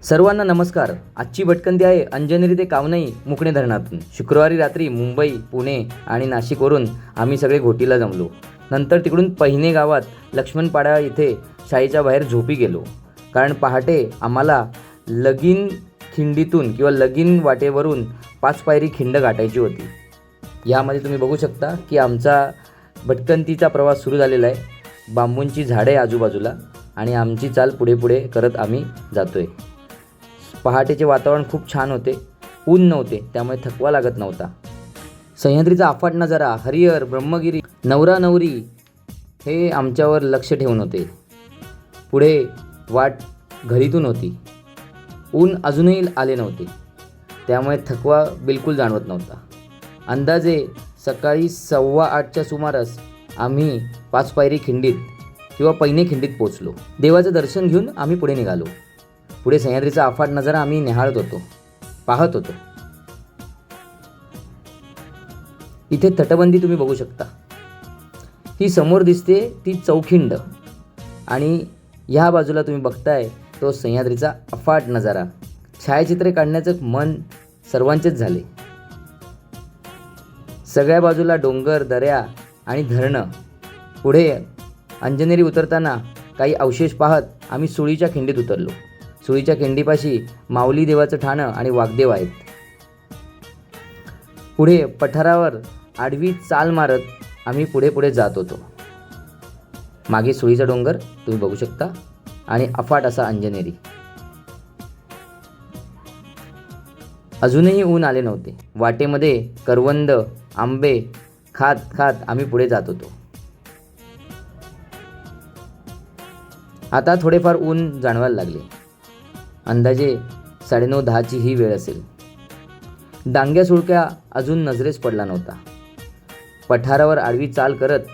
सर्वांना नमस्कार। आजची भटकंती आहे अंजनेरी ते कावनाई मुकणे धरणातून। शुक्रवारी रात्री मुंबई, पुणे आणि नाशिकवरून आम्ही सगळे घोटीला जमलो। नंतर तिकडून पहिने गावात लक्ष्मणपाडा इथे शाळेच्या बाहेर झोपी गेलो, कारण पहाटे आम्हाला लगीन खिंडीतून किंवा लगीन वाटेवरून 5 पायरी खिंड गाठायची होती। यामध्ये तुम्ही बघू शकता की आमचा भटकंतीचा प्रवास सुरू झालेला आहे। बांबूंची झाडे आजूबाजूला आणि आमची चाल पुढे पुढे करत आम्ही जातोय। पहाटेचे वातावरण खूप छान होते, ऊन नव्हते, त्यामुळे थकवा लागत नव्हता। सह्याद्रीचा अफाट नजारा, हरिहर, ब्रह्मगिरी, नवरा नवरी हे आमच्यावर लक्ष ठेवून होते। पुढे वाट घरीतून होती, ऊन अजूनही आले नव्हते, त्यामुळे थकवा बिलकुल जाणवत नव्हता। अंदाजे सकाळी 8:15च्या सुमारास आम्ही 5 पायरी खिंडीत किंवा पहिने खिंडीत पोचलो। देवाचं दर्शन घेऊन आम्ही पुढे निघालो। पुढे सह्याद्रीचा अफाट नजारा आम्ही निहाळत होतो, पाहत होतो। इथे तटबंदी तुम्ही बघू शकता। ही समोर दिसते ती चौखिंड आणि ह्या बाजूला तुम्ही बघताय तो सह्याद्रीचा अफाट नजारा। छायाचित्रे काढण्याचं मन सर्वांचेच झाले। सगळ्या बाजूला डोंगर, दऱ्या आणि धरणं। पुढे अंजनेरी उतरताना काही अवशेष पाहत आम्ही सुळीच्या खिंडीत उतरलो। सुळीच्या खिंडीपाशी माऊली देवाचं ठाणं आणि वाघदेव आहेत। पुढे पठारावर आडवी चाल मारत आम्ही पुढे पुढे जात होतो। मागे सुळीचा डोंगर तुम्ही बघू शकता आणि अफाट असा अंजनेरी। अजूनही ऊन आले नव्हते। वाटेमध्ये करवंद, आंबे खात खात आम्ही पुढे जात होतो। आता थोडेफार ऊन जाणवायला लागले। अंदाजे 9:30-10ची ही वेळ असेल। डांग्या सुळक्या अजून नजरेस पडला नव्हता। पठारावर आडवी चाल करत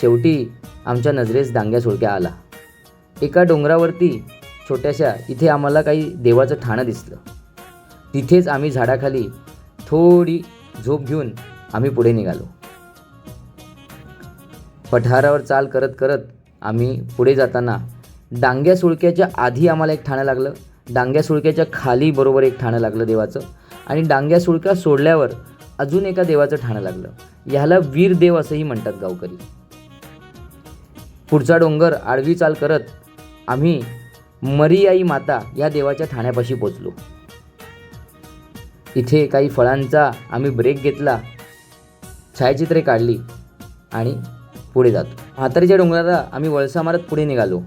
शेवटी आमच्या नजरेस डांग्या सुळक्या आला। एका डोंगरावरती छोट्याशा इथे आम्हाला काही देवाचं ठाणं दिसलं। तिथेच आम्ही झाडाखाली थोडी झोप घेऊन आम्ही पुढे निघालो। पठारावर चाल करत करत आम्ही पुढे जाताना डांग्या सुळक्याच्या आधी आम्हाला एक ठाणं लागलं, डांग्या सुळक्याच्या खाली बरोबर एक ठाणं लागलं देवाचं, आणि डांग्या सुळका सोडल्यावर अजून एका देवाचं ठाणं लागलं। ह्याला वीरदेव असंही म्हणतात गावकरी। पुढचा डोंगर आडवी चाल करत आम्ही मरियाई माता या देवाच्या ठाण्यापाशी पोचलो। इथे काही फळांचा आम्ही ब्रेक घेतला, छायाचित्रे काढली आणि पुढे जातो। म्हातारीच्या डोंगराला आम्ही वळसा मारत पुढे निघालो।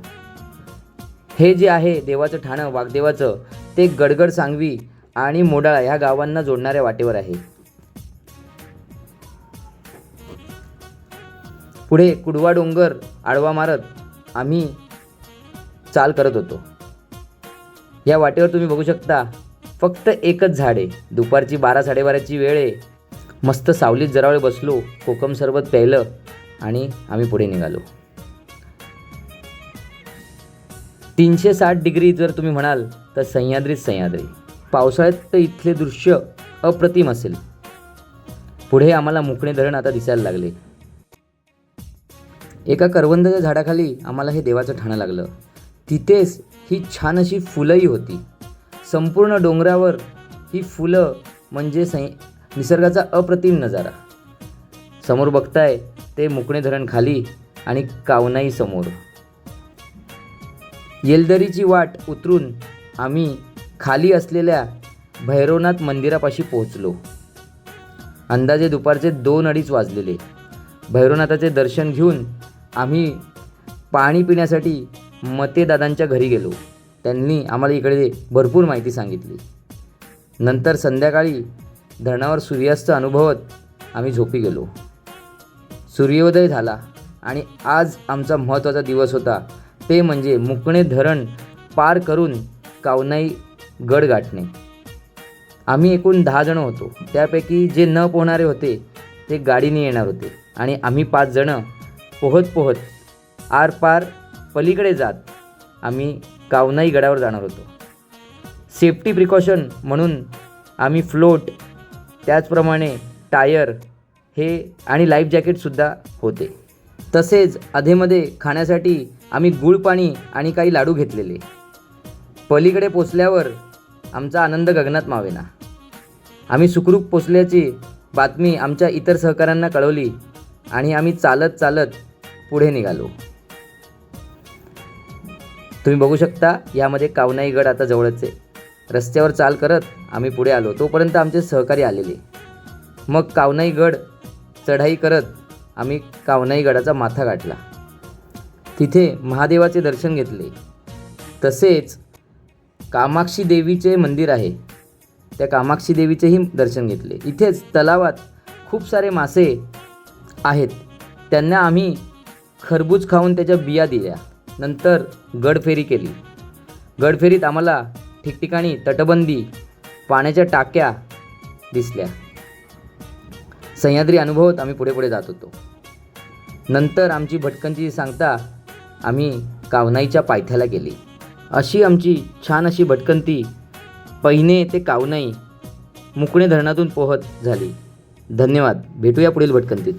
हे जे आहे देवाचं ठाणं वाघदेवाचं, ते गडगड, सांगवी आणि मोडाळा ह्या गावांना जोडणाऱ्या वाटेवर आहे। पुढे कुडवा डोंगर आडवा मारत आम्ही चाल करत होतो। या वाटेवर तुम्ही बघू शकता फक्त एकच झाड आहे। दुपारची 12-12:30ची वेळ आहे। मस्त सावलीत जरा वेळ बसलो, कोकम सरबत प्यायलं आणि आम्ही पुढे निघालो। 360 डिग्री जर तुम्ही म्हणाल तर सह्याद्रीच सह्याद्री। पावसाळ्यात तर इथले दृश्य अप्रतिम असेल। पुढे आम्हाला मुकणे धरण आता दिसायला लागले। एका करवंदाच्या झाडाखाली आम्हाला हे देवाचं ठाणं लागलं। तिथेच ही छान अशी फुलंही होती। संपूर्ण डोंगरावर ही फुलं म्हणजे निसर्गाचा अप्रतिम नजारा। समोर बघताय ते मुकणे धरण खाली आणि कावनाई समोर। येलदरीची वाट उतरून आम्ही खाली असलेल्या भैरवनाथ मंदिरापाशी पोहोचलो। अंदाजे दुपारचे 2-2:30 वाजलेले। भैरवनाथाचे दर्शन घेऊन आम्ही पाणी पिण्यासाठी मतेदादांच्या घरी गेलो। त्यांनी आम्हाला इकडे भरपूर माहिती सांगितली। नंतर संध्याकाळी धरणावर सूर्यास्त अनुभवत आम्ही झोपी गेलो। सूर्योदय झाला आणि आज आमचा महत्त्वाचा दिवस होता, ते म्हणजे मुकणे धरण पार करून कावनाई गड गाठणे। आम्ही एकूण 10 जण होतो। त्यापैकी जे न पोहणारे होते ते गाडीने येणार होते आणि आम्ही 5 जण पोहत पोहत आरपार पलीकडे जात आम्ही कावनाई गडावर जाणार होतो। सेफ्टी प्रिकॉशन म्हणून आम्ही फ्लोट, त्याचप्रमाणे टायर हे आणि लाईफ जॅकेटसुद्धा होते। तसेच अधेमध्ये खाण्यासाठी आम्ही गुळ पाणी आणि काही लाडू घेतलेले। पलीकडे पोचल्यावर आमचा आनंद गगनात मावेना. आम्ही सुखरूप पोचल्याची बातमी आमच्या इतर सहकाऱ्यांना कळवली आणि आम्ही चालत चालत पुढे निघालो. तुम्ही बघू शकता यामध्ये कावनाई गड आता जवळच आहे. रस्त्यावर चाल करत आम्ही पुढे आलो. तोपर्यंत आमचे सहकारी आलेले. मग कावनाई गड चढाई करत आम्ही कावनाई गडाचा माथा गाठला. तिथे महादेवाचे दर्शन घेतले. तसेच कामाक्षी देवीचे मंदिर आहे, त्या कामाक्षी देवीचेही दर्शन घेतले. इथेच तलावात खूप सारे मासे आहेत, त्यांना आम्ही खरबूज खाऊन त्याच्या बिया दिल्या. नंतर गडफेरी केली. गडफेरीत आम्हाला ठिकठिकाणी तटबंदी, पाण्याच्या टाक्या दिसल्या. सह्याद्री अनुभवत आम्ही पुढे पुढे जात होतो. नंतर आमची भटकंती सांगता आम्ही कावनाईच्या पायथ्याला गेली. अशी आमची छान अशी भटकंती पहिने ते कावनाई मुकणे धरणातून पोहत झाली. धन्यवाद. भेटूया पुढील भटकंतीत.